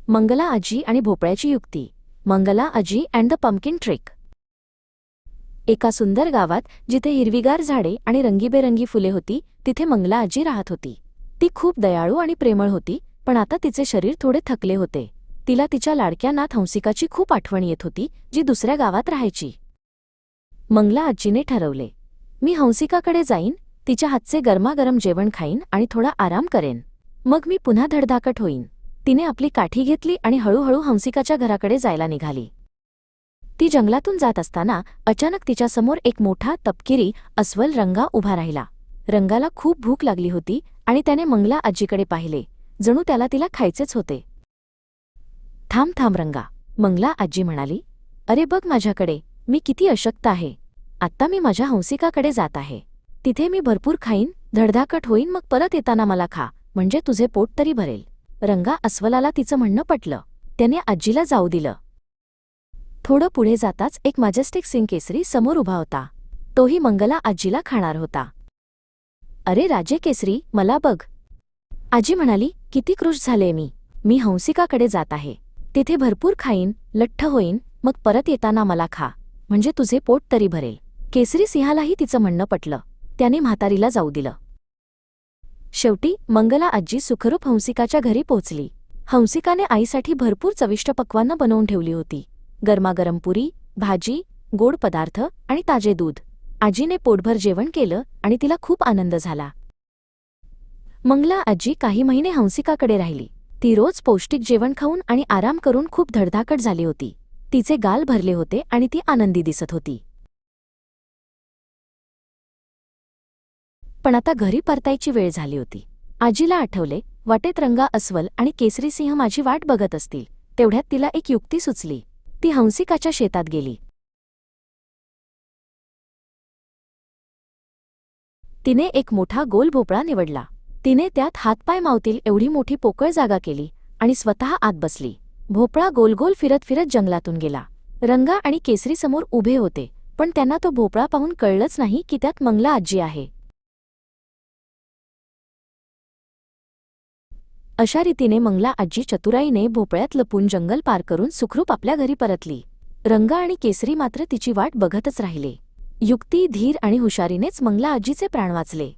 मंगला आजी आणि भोपळ्याची युक्ती. मंगला आजी अँड द पंपकिन ट्रिक. एका सुंदर गावात जिथे हिरवीगार झाडे आणि रंगीबेरंगी फुले होती, तिथे मंगला आजी राहत होती. ती खूप दयाळू आणि प्रेमळ होती, पण आता तिचे शरीर थोडे थकले होते. तिला तिच्या लाडक्या नात हंसिकाची खूप आठवण येत होती, जी दुसऱ्या गावात राहायची. मंगला आजीने ठरवले, मी हंसिकाकडे जाईन, तिच्या हातचे गरमागरम जेवण खाईन आणि थोडा आराम करेन. मग मी पुन्हा धडधाकट होईन. तिने आपली काठी घेतली आणि हळूहळू हंसिकाच्या घराकडे जायला निघाली. ती जंगलातून जात असताना अचानक तिच्यासमोर एक मोठा तपकिरी अस्वल रंगा उभा राहिला. रंगाला खूप भूक लागली होती आणि त्याने मंगला आजीकडे पाहिले, जणू त्याला तिला खायचेच होते. थांब थांब रंगा, मंगला आजी म्हणाली. अरे बघ माझ्याकडे, मी किती अशक्त आहे. आत्ता मी माझ्या हंसिकाकडे जात आहे. तिथे मी भरपूर खाईन, धडधाकट होईन, मग परत येताना मला खा, म्हणजे तुझे पोट तरी भरेल. रंगा अस्वलाला तिचं म्हणणं पटलं. त्याने आजीला जाऊ दिलं. थोडं पुढे जाताच एक मॅजेस्टिक सिंग केसरी समोर उभा होता. तोही मंगला आजीला खाणार होता. अरे राजे केसरी, मला बघ, आजी म्हणाली. किती खुश झाले मी हंसिकाकडे जात आहे. तिथे भरपूर खाईन, लठ्ठ होईन, मग परत येताना मला खा, म्हणजे तुझे पोट तरी भरेल. केसरी सिंहालाही तिचं म्हणणं पटलं. त्याने म्हातारीला जाऊ दिलं. शेवटी मंगला आजी सुखरूप हंसिकाच्या घरी पोहोचली. हंसिकाने आईसाठी भरपूर चविष्ट पक्वान्न बनवून ठेवली होती. गरमागरम पुरी, भाजी, गोड पदार्थ आणि ताजे दूध. आजीने पोटभर जेवण केलं आणि तिला खूप आनंद झाला. मंगला आजी काही महिने हंसिकाकडे राहिली. ती रोज पौष्टिक जेवण खाऊन आणि आराम करून खूप धडधाकट झाली होती. तिचे गाल भरले होते आणि ती आनंदी दिसत होती. पण आता घरी परतायची वेळ झाली होती. आजीला आठवले, वाटेत रंगा अस्वल आणि केसरी सिंह माझी वाट बघत असतील. तेवढ्यात तिला एक युक्ती सुचली. ती हंसिकाच्या शेतात गेली. तिने एक मोठा गोल भोपळा निवडला. तिने त्यात हातपाय मावतील एवढी मोठी पोकळ जागा केली आणि स्वतः आत बसली. भोपळा गोलगोल फिरत फिरत जंगलातून गेला. रंगा आणि केसरी समोर उभे होते, पण त्यांना तो भोपळा पाहून कळलंच नाही की त्यात मंगला आजी आहे. अशा रीतीने मंगला आजी चतुराईने भोपळ्यात लपून जंगल पार करून सुखरूप आपल्या घरी परतली. रंगा आणि केसरी मात्र तिची वाट बघतच राहिले. युक्ती, धीर आणि हुशारीनेच मंगला आजीचे प्राण वाचले.